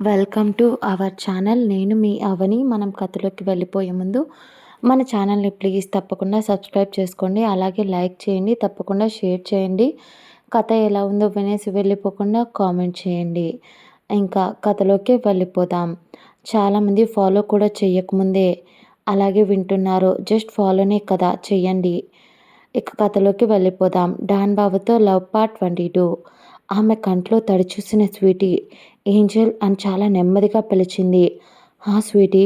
Welcome to our channel. నేను మీ అవని. మనం కథలోకి వెళ్ళిపోయే ముందు మన ఛానల్ని ప్లీజ్ తప్పకుండా సబ్స్క్రైబ్ చేసుకోండి. అలాగే లైక్ చేయండి, తప్పకుండా షేర్ చేయండి. కథ ఎలా ఉందో వినేసి వెళ్ళిపోకుండా కామెంట్ చేయండి. ఇంకా కథలోకి వెళ్ళిపోదాం. చాలామంది ఫాలో కూడా చేయకముందే అలాగే వింటున్నారు. జస్ట్ ఫాలోనే కదా, చెయ్యండి. ఇక కథలోకి వెళ్ళిపోదాం. డాన్ బాబుతో లవ్ పార్ట్ 22. ఆమె కంట్లో తడి చూసిన స్వీటీ ఏంజెల్ అని చాలా నెమ్మదిగా పిలిచింది. హా స్వీటీ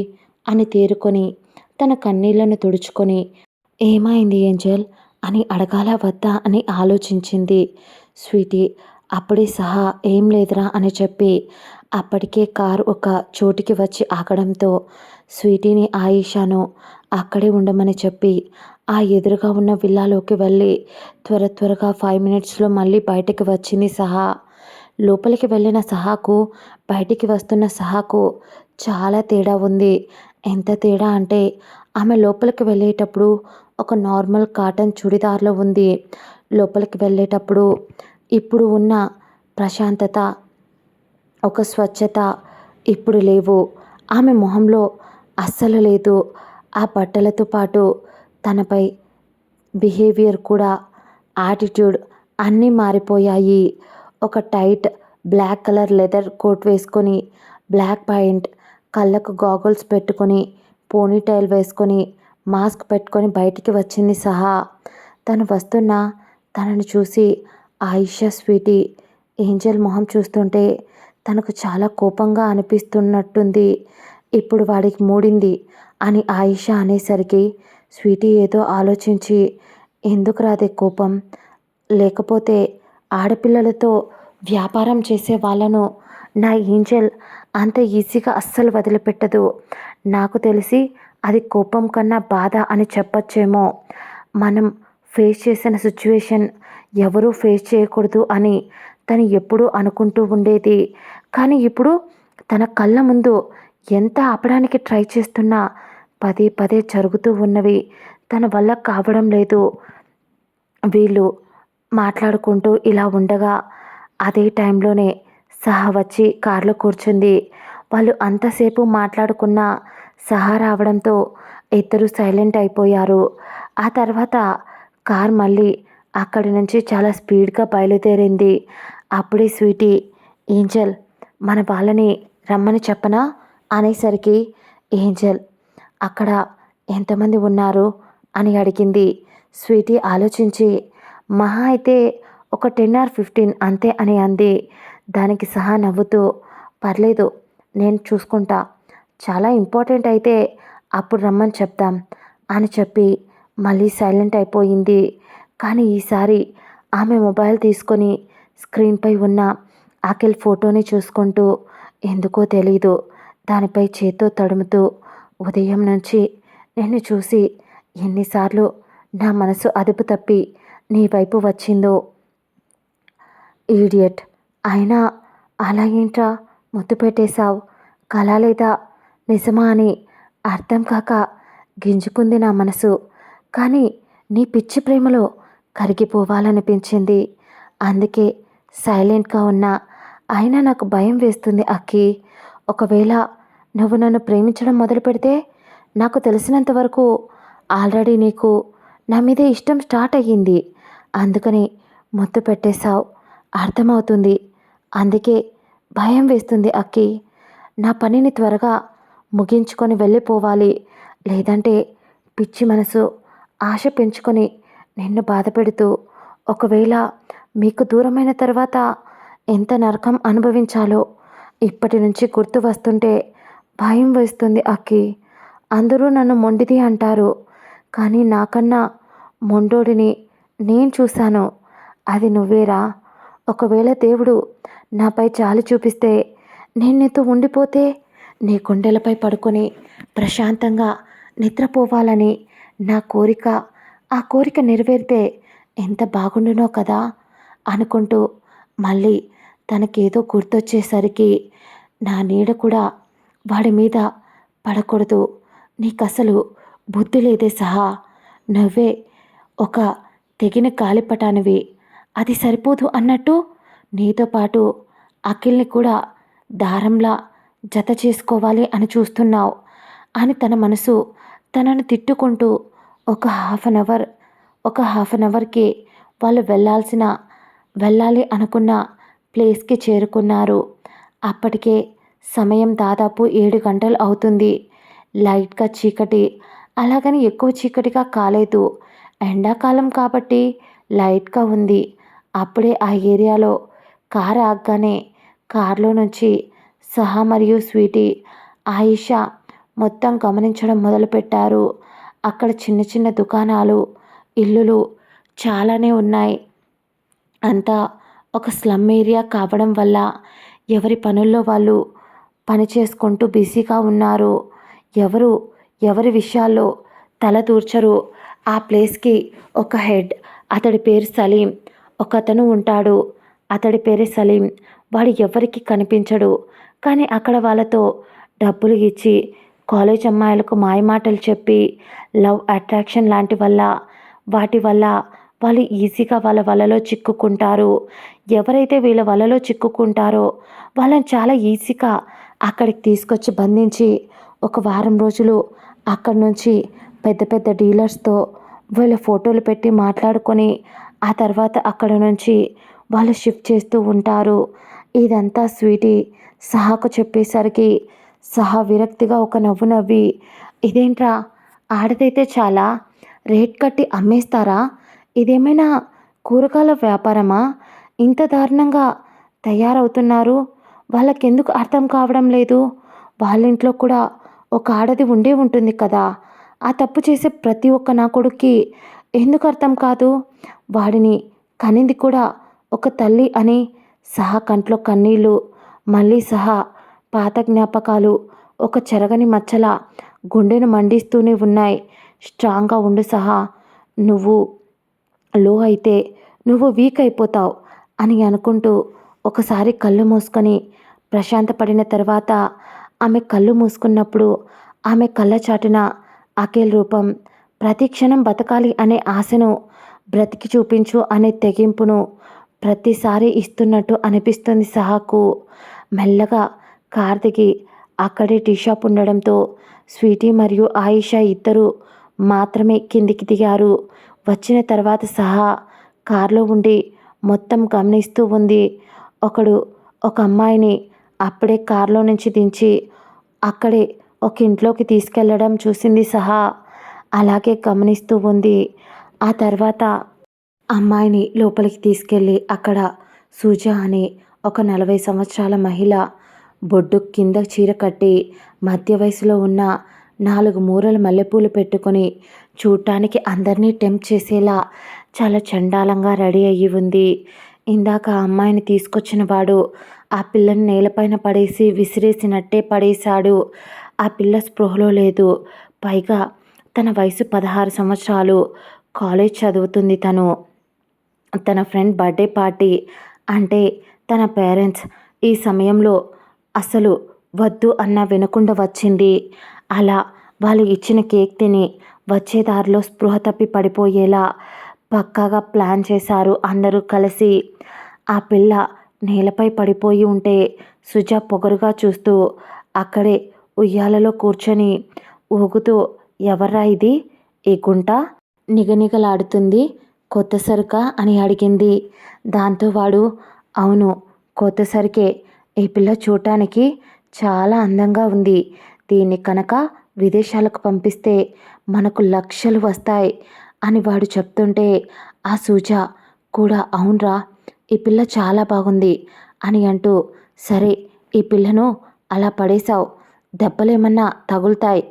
అని తేరుకొని తన కన్నీళ్లను తుడుచుకొని, ఏమైంది ఏంజెల్ అని అడగాల వద్దా అని ఆలోచించింది. స్వీటీ అప్పుడే సహా ఏం లేదురా అని చెప్పి అప్పటికే కారు ఒక చోటికి వచ్చి ఆగడంతో స్వీటీని ఆయిషాను అక్కడే ఉండమని చెప్పి ఆ ఎదురుగా ఉన్న విల్లాలోకి వెళ్ళి త్వరగా 5 మినిట్స్లో మళ్ళీ బయటికి వచ్చింది సహా. లోపలికి వెళ్ళిన సహాకు బయటికి వస్తున్న సహాకు చాలా తేడా ఉంది. ఎంత తేడా అంటే ఆమె లోపలికి వెళ్ళేటప్పుడు ఒక నార్మల్ కాటన్ చుడిదార్లో ఉంది. లోపలికి వెళ్ళేటప్పుడు ఇప్పుడు ఉన్న ప్రశాంతత, ఒక స్వచ్ఛత ఇప్పుడు లేవు. ఆమె మొహంలో అస్సలు లేదు. ఆ బట్టలతో పాటు తనపై బిహేవియర్ కూడా, యాటిట్యూడ్ అన్నీ మారిపోయాయి. ఒక tight black colour leather coat వేసుకొని, బ్లాక్ ప్యాంట్, కళ్ళకు గాగుల్స్ పెట్టుకొని, పోనీటైల్ వేసుకొని, మాస్క్ పెట్టుకొని బయటికి వచ్చింది సహా. తను వస్తున్న తనను చూసి ఆయిషా స్వీటీ ఏంజెల్ మొహం చూస్తుంటే తనకు చాలా కోపంగా అనిపిస్తున్నట్టుంది. ఇప్పుడు వాడికి మూడింది అని ఆయిషా అనేసరికి స్వీటీ ఏదో ఆలోచించి, ఎందుకు రాదే కోపం, లేకపోతే ఆడపిల్లలతో వ్యాపారం చేసే వాళ్ళను నా ఏంజెల్ అంత ఈజీగా అస్సలు వదిలిపెట్టదు. నాకు తెలిసి అది కోపం కన్నా బాధ అని చెప్పచ్చేమో. మనం ఫేస్ చేసిన సిచ్యువేషన్ ఎవరూ ఫేస్ చేయకూడదు అని తను ఎప్పుడూ అనుకుంటూ ఉండేది. కానీ ఇప్పుడు తన కళ్ళ ముందు ఎంత ఆపడానికి ట్రై చేస్తున్నా పదే జరుగుతూ ఉన్నవి. తన వల్ల కావడం లేదు. వీళ్ళు మాట్లాడుకుంటూ ఇలా ఉండగా అదే టైంలోనే సహా వచ్చి కారులో కూర్చుంది. వాళ్ళు అంతసేపు మాట్లాడుకున్న సహా రావడంతో ఇద్దరు సైలెంట్ అయిపోయారు. ఆ తర్వాత కార్ మళ్ళీ అక్కడి నుంచి చాలా స్పీడ్గా బయలుదేరింది. అప్పుడే స్వీటీ ఏంజెల్ మన వాళ్ళని రమ్మని చెప్పనా అనేసరికి ఏంజెల్ అక్కడ ఎంతమంది ఉన్నారు అని అడిగింది. స్వీటీ ఆలోచించి మహా అయితే ఒక 10 or 15 అంతే అని అంది. దానికి సహా నవ్వుతూ పర్లేదు నేను చూసుకుంటా, చాలా ఇంపార్టెంట్ అయితే అప్పుడు రమ్మని చెప్దాం అని చెప్పి మళ్ళీ సైలెంట్ అయిపోయింది. కానీ ఈసారి ఆమె మొబైల్ తీసుకొని స్క్రీన్పై ఉన్న అఖిల్ ఫోటోని చూసుకుంటూ ఎందుకో తెలీదు దానిపై చేత్తో తడుముతూ, ఉదయం నుంచి నిన్ను చూసి ఎన్నిసార్లు నా మనసు అదుపు తప్పి నీ వైపు వచ్చిందో. ఈడియట్, అయినా అలా ఏంట్రా ముద్దు పెట్టేశావు, కళ లేదా నిజమా అని అర్థం కాక గింజుకుంది నా మనసు. కానీ నీ పిచ్చి ప్రేమలో కరిగిపోవాలనిపించింది. అందుకే సైలెంట్గా ఉన్నా. అయినా నాకు భయం వేస్తుంది అక్కి. ఒకవేళ నువ్వు నన్ను ప్రేమించడం మొదలు పెడితే నాకు తెలిసినంత వరకు ఆల్రెడీ నీకు నా మీద ఇష్టం స్టార్ట్ అయ్యింది. అందుకని ముద్దు పెట్టేశావు, అర్థమవుతుంది. అందుకే భయం వేస్తుంది అక్కి. నా పనిని త్వరగా ముగించుకొని వెళ్ళిపోవాలి. లేదంటే పిచ్చి మనసు ఆశ పెంచుకొని నిన్ను బాధ పెడుతూ ఒకవేళ మీకు దూరమైన తర్వాత ఎంత నరకం అనుభవించాలో ఇప్పటి నుంచి గుర్తు వస్తుంటే భయం వేస్తుంది అక్కి. అందరూ నన్ను మొండిది అంటారు, కానీ నాకన్నా మొండోడిని నేను చూశాను. అది నువ్వేరా. ఒకవేళ దేవుడు నాపై జాలి చూపిస్తే నేను నీతో ఉండిపోతే నీ గుండెలపై పడుకొని ప్రశాంతంగా నిద్రపోవాలని నా కోరిక. ఆ కోరిక నెరవేరితే ఎంత బాగుండునో కదా అనుకుంటూ మళ్ళీ తనకేదో గుర్తొచ్చేసరికి నా నీడ కూడా వాడి మీద పడకూడదు. నీకసలు బుద్ధి లేదే సహా. నువ్వే ఒక తెగిన గాలిపటానివి. అది సరిపోదు అన్నట్టు నీతో పాటు అఖిల్ని కూడా దారంలా జత చేసుకోవాలి అని చూస్తున్నావు అని తన మనసు తనను తిట్టుకుంటూ ఒక హాఫ్ అన్ అవర్కి వాళ్ళు వెళ్ళాలి అనుకున్న ప్లేస్కి చేరుకున్నారు. అప్పటికే సమయం దాదాపు 7 గంటలు అవుతుంది. లైట్గా చీకటి, అలాగని ఎక్కువ చీకటిగా కాలేదు. ఎండాకాలం కాబట్టి లైట్గా ఉంది. అప్పుడే ఆ ఏరియాలో కారు ఆగగానే కారులో నుంచి సహా మరియు స్వీటీ, ఆయిషా మొత్తం గమనించడం మొదలుపెట్టారు. అక్కడ చిన్న చిన్న దుకాణాలు, ఇల్లులు చాలానే ఉన్నాయి. అంతా ఒక స్లమ్ ఏరియా కావడం వల్ల ఎవరి పనుల్లో వాళ్ళు పని చేసుకుంటూ బిజీగా ఉన్నారు. ఎవరి విషయాల్లో తల దూర్చరు. ఆ ప్లేస్కి ఒక హెడ్, అతడి పేరు సలీం, ఒకతను ఉంటాడు. అతడి పేరు సలీం. వాడు ఎవరికి కనిపించడు. కానీ అక్కడ వాళ్ళతో డబ్బులు ఇచ్చి కాలేజ్ అమ్మాయిలకు మాయమాటలు చెప్పి లవ్ అట్రాక్షన్ వాటి వల్ల వాళ్ళు ఈజీగా వాళ్ళ వలలో చిక్కుకుంటారు. ఎవరైతే వీళ్ళ వలలో చిక్కుకుంటారో వాళ్ళని చాలా ఈజీగా అక్కడికి తీసుకొచ్చి బంధించి ఒక వారం రోజులు అక్కడి నుంచి పెద్ద పెద్ద డీలర్స్తో వీళ్ళ ఫోటోలు పెట్టి మాట్లాడుకొని ఆ తర్వాత అక్కడ నుంచి వాళ్ళు షిఫ్ట్ చేస్తూ ఉంటారు. ఇదంతా స్వీటీ సహాకు చెప్పేసరికి సహా విరక్తిగా ఒక నవ్వు నవ్వి, ఇదేంట్రా, ఆడదైతే చాలా రేట్ కట్టి అమ్మేస్తారా? ఇదేమైనా కూరగాయల వ్యాపారమా? ఇంత దారుణంగా తయారవుతున్నారు. వాళ్ళకెందుకు అర్థం కావడం లేదు? వాళ్ళింట్లో కూడా ఒక ఆడది ఉండే ఉంటుంది కదా. ఆ తప్పు చేసే ప్రతి ఒక్క నా కొడుక్కి ఎందుకు అర్థం కాదు? వాడిని కనింది కూడా ఒక తల్లి అని సహా కంట్లో కన్నీళ్ళు, మళ్ళీ సహా పాత జ్ఞాపకాలు ఒక చెరగని మచ్చలా గుండెను మండిస్తూనే ఉన్నాయి. స్ట్రాంగ్గా ఉండు సహా, నువ్వు లో అయితే నువ్వు వీక్ అయిపోతావు అని అనుకుంటూ ఒకసారి కళ్ళు మూసుకొని ప్రశాంతపడిన తర్వాత ఆమె కళ్ళు మూసుకున్నప్పుడు ఆమె కళ్ళ చాటున అఖిల్ రూపం, ప్రతి క్షణం బతకాలి అనే ఆశను, బ్రతికి చూపించు అనే తెగింపును ప్రతిసారి ఇస్తున్నట్టు అనిపిస్తుంది సహాకు. మెల్లగా కార్ దిగి అక్కడే టీ షాప్ ఉండడంతో స్వీటీ మరియు ఆయిషా ఇద్దరు మాత్రమే కిందికి దిగారు. వచ్చిన తర్వాత సహా కారులో ఉండి మొత్తం గమనిస్తూ ఉంది. ఒక అమ్మాయిని అప్పుడే కారులో నుంచి దించి అక్కడే ఒక ఇంట్లోకి తీసుకెళ్లడం చూసింది సహా. అలాగే గమనిస్తూ ఉంది. ఆ తర్వాత అమ్మాయిని లోపలికి తీసుకెళ్ళి అక్కడ సుజా అనే ఒక 40 సంవత్సరాల మహిళ బొడ్డు కింద చీర కట్టి మధ్య వయసులో ఉన్న 4 మూరల మల్లెపూలు పెట్టుకొని చూడటానికి అందరినీ టెంప్ట్ చేసేలా చాలా చండాలంగా రెడీ అయ్యి ఉంది. ఇందాక ఆ అమ్మాయిని తీసుకొచ్చిన వాడు ఆ పిల్లని నేలపైన పడేసి విసిరేసినట్టే పడేశాడు. ఆ పిల్ల స్పృహలో లేదు. పైగా తన వయసు 16 సంవత్సరాలు. కాలేజ్ చదువుతుంది తను. తన ఫ్రెండ్ బర్త్డే పార్టీ అంటే తన పేరెంట్స్ ఈ సమయంలో అసలు వద్దు అన్నా వినకుండా వచ్చింది. అలా వాళ్ళు ఇచ్చిన కేక్ తిని వచ్చే దారిలో స్పృహ తప్పి పడిపోయేలా పక్కాగా ప్లాన్ చేశారు అందరూ కలిసి. ఆ పిల్ల నేలపై పడిపోయి ఉంటే సుజా పొగరుగా చూస్తూ అక్కడే ఉయ్యాలలో కూర్చొని ఊగుతూ, ఎవర్రా ఇది, ఈ గుంట నిగనిగలాడుతుంది, కొత్త సరుకా అని అడిగింది. దాంతో వాడు, అవును కొత్త సరుకే, ఈ పిల్ల చూడటానికి చాలా అందంగా ఉంది, దీన్ని కనుక విదేశాలకు పంపిస్తే మనకు లక్షలు వస్తాయి అని వాడు చెప్తుంటే ఆ సుజా కూడా, అవునరా ఈ పిల్ల చాలా బాగుంది అని అంటూ, సరే ఈ పిల్లను అలా పడేశావు, దెబ్బలేమన్నా తగులుతాయి,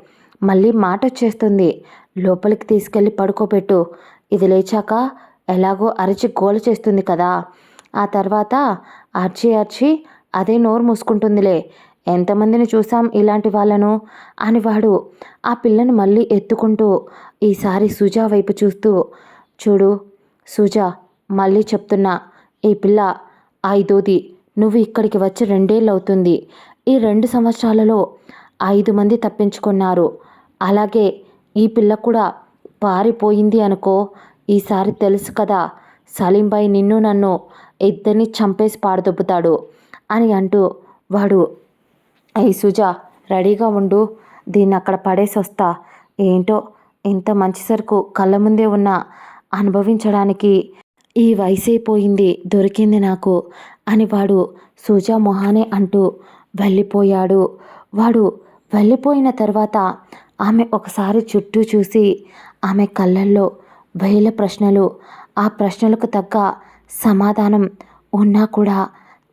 మళ్ళీ మాట వచ్చేస్తుంది, లోపలికి తీసుకెళ్ళి పడుకోబెట్టు, ఇది లేచాక ఎలాగో అరిచి గోల చేస్తుంది కదా, ఆ తర్వాత అరిచి అదే నోరు మూసుకుంటుందిలే, ఎంతమందిని చూసాం ఇలాంటి వాళ్ళను అని వాడు ఆ పిల్లను మళ్ళీ ఎత్తుకుంటూ ఈసారి సుజా వైపు చూస్తూ, చూడు సుజా, మళ్ళీ చెప్తున్నా, ఈ పిల్ల 5ది, నువ్వు ఇక్కడికి వచ్చి 2 ఏళ్ళు అవుతుంది. ఈ 2 సంవత్సరాలలో 5 మంది తప్పించుకున్నారు. అలాగే ఈ పిల్ల కూడా పారిపోయింది అనుకో, ఈసారి తెలుసు కదా, సలీంబాయ్ నిన్ను నన్ను ఇద్దరిని చంపేసి పారదొబ్బుతాడు అని అంటూ వాడు ఈ సుజా, రెడీగా ఉండు, దీన్ని అక్కడ పడేసి వస్తా. ఏంటో ఇంత మంచి సరుకు కళ్ళ ముందే ఉన్న అనుభవించడానికి ఈ వయసైపోయింది, దొరికింది నాకు అని వాడు సుజా మొహానే అంటూ వెళ్ళిపోయాడు. వాడు వెళ్ళిపోయిన తర్వాత ఆమె ఒకసారి చుట్టూ చూసి ఆమె కళ్ళల్లో వేల ప్రశ్నలు, ఆ ప్రశ్నలకు తగ్గ సమాధానం ఉన్నా కూడా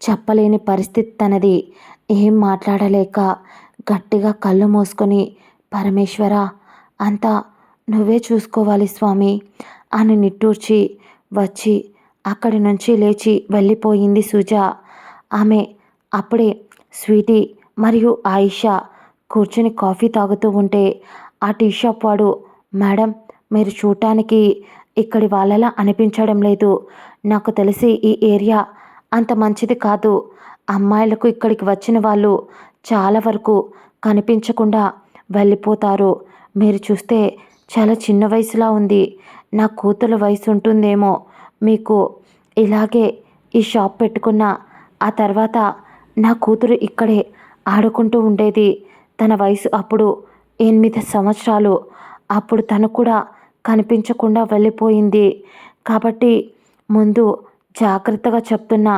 చెప్పలేని పరిస్థితి తనది. ఏం మాట్లాడలేక గట్టిగా కళ్ళు మూసుకొని, పరమేశ్వర, అంతా నువ్వే చూసుకోవాలి స్వామి అని నిట్టూర్చి వచ్చి అక్కడి నుంచి లేచి వెళ్ళిపోయింది సుజ. ఆమె అప్పుడే స్వీటీ మరియు ఆయిషా కూర్చుని కాఫీ తాగుతూ ఉంటే ఆ టీ షాప్ వాడు, మేడం, మీరు చూడటానికి ఇక్కడి వాళ్ళలా అనిపించడం లేదు. నాకు తెలిసి ఈ ఏరియా అంత మంచిది కాదు. అమ్మాయిలకు ఇక్కడికి వచ్చిన వాళ్ళు చాలా వరకు కనిపించకుండా వెళ్ళిపోతారు. మీరు చూస్తే చాలా చిన్న వయసులా ఉంది. నా కూతురు వయసు ఉంటుందేమో మీకు. ఇలాగే ఈ షాప్ పెట్టుకున్న ఆ తర్వాత నా కూతురు ఇక్కడే ఆడుకుంటూ ఉండేది. తన వయసు అప్పుడు 8 సంవత్సరాలు. అప్పుడు తను కూడా కనిపించకుండా వెళ్ళిపోయింది. కాబట్టి ముందు జాగ్రత్తగా చెప్తున్నా,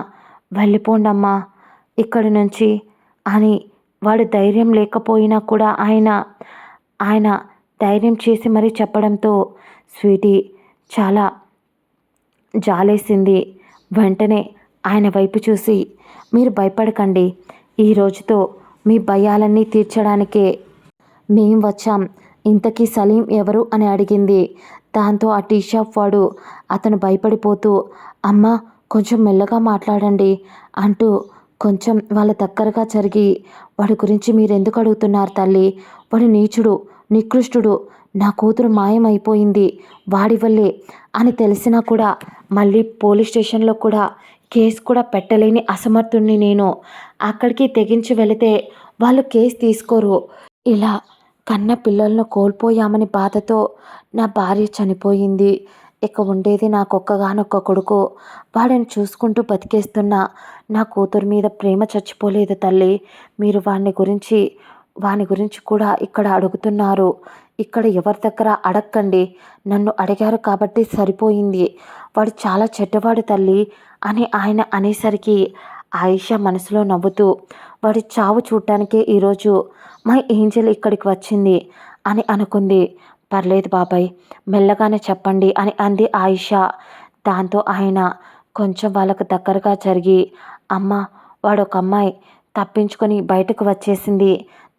వెళ్ళిపోండమ్మా ఇక్కడి నుంచి అని వాడు ధైర్యం లేకపోయినా కూడా ఆయన ధైర్యం చేసి మరీ చెప్పడంతో స్వీటీ చాలా జాలేసింది. వెంటనే ఆయన వైపు చూసి, మీరు భయపడకండి, ఈ రోజుతో మీ భయాలన్నీ తీర్చడానికే మేం వచ్చాం. ఇంతకీ సలీం ఎవరు అని అడిగింది. దాంతో ఆ టీ షాప్ వాడు అతను భయపడిపోతూ, అమ్మా కొంచెం మెల్లగా మాట్లాడండి అంటూ కొంచెం వాళ్ళ దగ్గరగా జరిగి, వాడి గురించి మీరెందుకు అడుగుతున్నారు తల్లి? వాడు నీచుడు, నికృష్టుడు. నా కూతురు మాయమైపోయింది వాడి వల్లే అని తెలిసినా కూడా మళ్ళీ పోలీస్ స్టేషన్లో కూడా కేసు కూడా పెట్టలేని అసమర్థుణ్ణి నేను. అక్కడికి తెగించి వెళితే వాళ్ళు కేసు తీసుకోరు. ఇలా కన్న పిల్లలను కోల్పోయామని బాధతో నా భార్య చనిపోయింది. ఇక ఉండేది నాకొక్కగానొక్క కొడుకు. వాడిని చూసుకుంటూ బతికేస్తున్న నా కూతురు మీద ప్రేమ చచ్చిపోలేదు తల్లి. మీరు వాని గురించి కూడా ఇక్కడ అడుగుతున్నారు. ఇక్కడ ఎవరి దగ్గర అడక్కండి. నన్ను అడిగారు కాబట్టి సరిపోయింది. వాడు చాలా చెడ్డవాడు తల్లి అని ఆయన అనేసరికి ఆయిషా మనసులో నవ్వుతూ, వాడి చావు చూడటానికే ఈరోజు మై ఏంజెల్ ఇక్కడికి వచ్చింది అని అనుకుంది. పర్లేదు బాబాయ్, మెల్లగానే చెప్పండి అని అంది ఆయిషా. దాంతో ఆయన కొంచెం వాళ్ళకు దగ్గరగా జరిగి, అమ్మ, వాడొక అమ్మాయి తప్పించుకొని బయటకు వచ్చేసింది.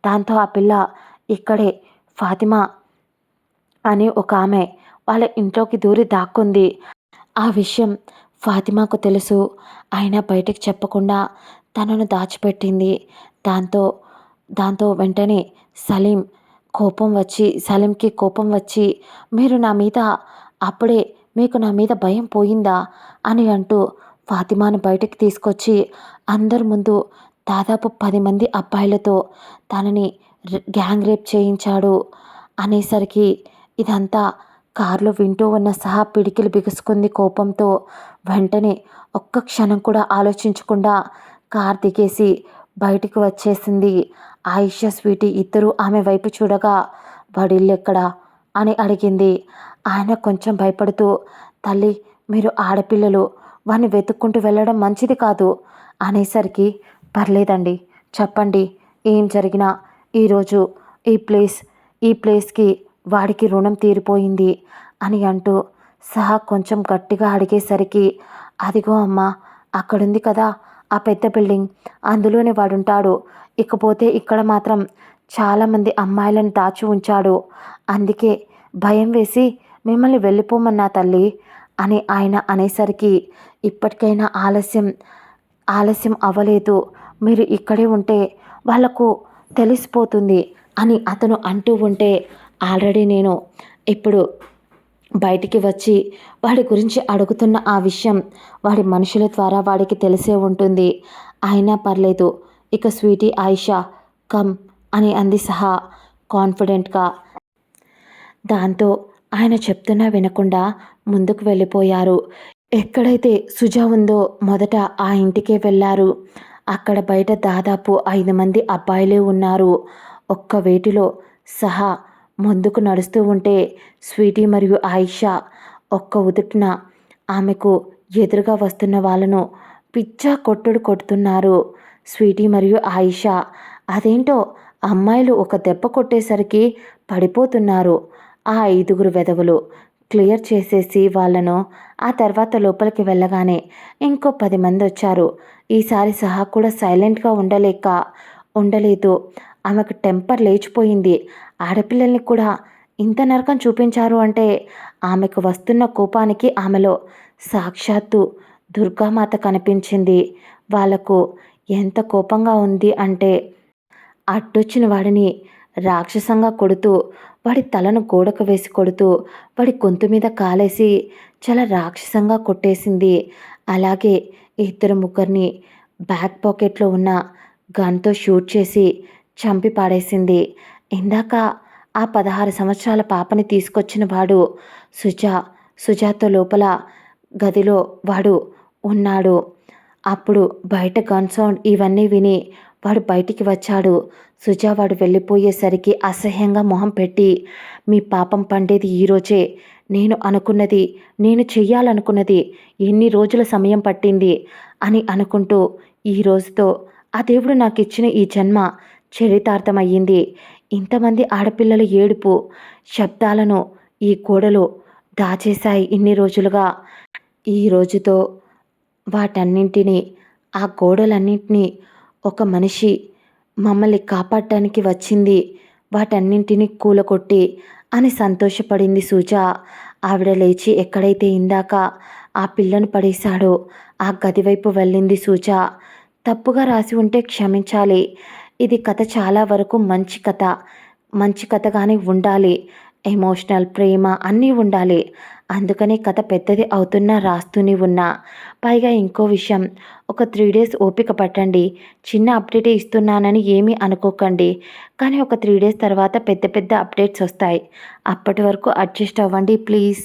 దాంతో ఆ పిల్ల ఇక్కడే ఫాతిమా అని ఒక ఆమె వాళ్ళ ఇంట్లోకి దూరి దాక్కుంది. ఆ విషయం ఫాతిమాకు తెలుసు. అయినా బయటికి చెప్పకుండా తనను దాచిపెట్టింది. దాంతో దాంతో వెంటనే సలీంకి కోపం వచ్చి, మీరు నా మీద అప్పుడే మీకు నా మీద భయం పోయిందా అని అంటూ ఫాతిమాను బయటికి తీసుకొచ్చి అందరి ముందు దాదాపు 10 మంది అబ్బాయిలతో తనని గ్యాంగ్ రేప్ చేయించాడు అనేసరికి ఇదంతా కారులో వింటూ ఉన్న సహా పిడికిలు బిగుసుకుంది కోపంతో. వెంటనే ఒక్క క్షణం కూడా ఆలోచించకుండా కార్ దిగేసి బయటికి వచ్చేసింది. ఆయిషా, స్వీటీ ఇద్దరూ ఆమె వైపు చూడగా, వాడిల్లెక్కడా అని అడిగింది. ఆయన కొంచెం భయపడుతూ, తల్లి, మీరు ఆడపిల్లలు, వాడిని వెతుక్కుంటూ వెళ్ళడం మంచిది కాదు అనేసరికి, పర్లేదండి, చెప్పండి, ఏం జరిగినా ఈరోజు ఈ ప్లేస్కి వాడికి రుణం తీరిపోయింది అని అంటూ సహా కొంచెం గట్టిగా అడిగేసరికి, అదిగో అమ్మా, అక్కడుంది కదా ఆ పెద్ద బిల్డింగ్, అందులోనే వాడుంటాడు. ఇకపోతే ఇక్కడ మాత్రం చాలామంది అమ్మాయిలను దాచి ఉంచాడు. అందుకే భయం వేసి మిమ్మల్ని వెళ్ళిపోమన్నా తల్లి అని ఆయన అనేసరికి, ఇప్పటికైనా ఆలస్యం అవ్వలేదు. మీరు ఇక్కడే ఉంటే వాళ్లకు తెలిసిపోతుంది అని అతను అంటూ ఉంటే, ఆల్రెడీ నేను ఇప్పుడు బయటికి వచ్చి వాడి గురించి అడుగుతున్న ఆ విషయం వాడి మనుషుల ద్వారా వాడికి తెలిసే ఉంటుంది. అయినా పర్లేదు, ఇక స్వీటీ, ఆయిషా కమ్ అని అంది సహా కాన్ఫిడెంట్గా. దాంతో ఆయన చెప్తున్నా వినకుండా ముందుకు వెళ్ళిపోయారు. ఎక్కడైతే సుజా ఉందో మొదట ఆ ఇంటికే వెళ్ళారు. అక్కడ బయట దాదాపు 5 మంది అబ్బాయిలే ఉన్నారు. ఒక్క వేటిలో సహా ముందుకు నడుస్తూ ఉంటే స్వీటీ మరియు ఆయిషా ఒక్క ఉదుటున ఆమెకు ఎదురుగా వస్తున్న వాళ్ళను పిచ్చా కొట్టుడు కొడుతున్నారు. స్వీటీ మరియు ఆయిషా అదేంటో అమ్మాయిలు ఒక దెబ్బ కొట్టేసరికి పడిపోతున్నారు. ఆ 5గురు వెధవలు క్లియర్ చేసేసి వాళ్ళను ఆ తర్వాత లోపలికి వెళ్ళగానే ఇంకో 10 మంది వచ్చారు. ఈసారి సహా కూడా సైలెంట్గా ఉండలేదు. ఆమెకు టెంపర్ లేచిపోయింది. ఆడపిల్లల్ని కూడా ఇంత నరకం చూపించారు అంటే ఆమెకు వస్తున్న కోపానికి ఆమెలో సాక్షాత్తు దుర్గామాత కనిపించింది. వాళ్లకు ఎంత కోపంగా ఉంది అంటే అడ్డొచ్చిన వాడిని రాక్షసంగా కొడుతూ, వాడి తలను గోడకు వేసి కొడుతూ, వాడి గొంతు మీద కాలేసి చాలా రాక్షసంగా కొట్టేసింది. అలాగే ఇద్దరు ముగ్గురిని బ్యాక్ పాకెట్లో ఉన్న గన్తో షూట్ చేసి చంపి పాడేసింది. ఇందాక ఆ 16 సంవత్సరాల పాపని తీసుకొచ్చిన వాడు సుజాతో లోపల గదిలో వాడు ఉన్నాడు. అప్పుడు బయట గన్ సౌండ్ ఇవన్నీ విని వాడు బయటికి వచ్చాడు. వాడు వెళ్ళిపోయేసరికి అసహ్యంగా మొహం పెట్టి, మీ పాపం పండేది ఈరోజే, నేను చెయ్యాలనుకున్నది ఎన్ని రోజుల సమయం పట్టింది అని అనుకుంటూ ఈ రోజుతో ఆ దేవుడు నాకిచ్చిన ఈ జన్మ చరితార్థమయ్యింది. ఇంతమంది ఆడపిల్లల ఏడుపు శబ్దాలను ఈ గోడలు దాచేశాయి ఇన్ని రోజులుగా. ఈ రోజుతో వాటన్నింటినీ, ఆ గోడలన్నింటినీ ఒక మనిషి మమ్మల్ని కాపాడటానికి వచ్చింది, వాటన్నింటినీ కూలగొట్టి అని సంతోషపడింది సుజా. ఆవిడ లేచి ఎక్కడైతే ఇందాక ఆ పిల్లను పడేశాడో ఆ గది వైపు వెళ్ళింది సుజా. తప్పుగా రాసి ఉంటే క్షమించాలి. ఇది కథ చాలా వరకు మంచి కథగానే ఉండాలి. ఎమోషనల్, ప్రేమ అన్నీ ఉండాలి. అందుకని కథ పెద్దది అవుతున్నా రాస్తూనే ఉన్నా. పైగా ఇంకో విషయం, ఒక 3 డేస్ ఓపిక పట్టండి. చిన్న అప్డేటే ఇస్తున్నానని ఏమీ అనుకోకండి. కానీ ఒక 3 డేస్ తర్వాత పెద్ద పెద్ద అప్డేట్స్ వస్తాయి. అప్పటి వరకు అడ్జస్ట్ అవ్వండి ప్లీజ్.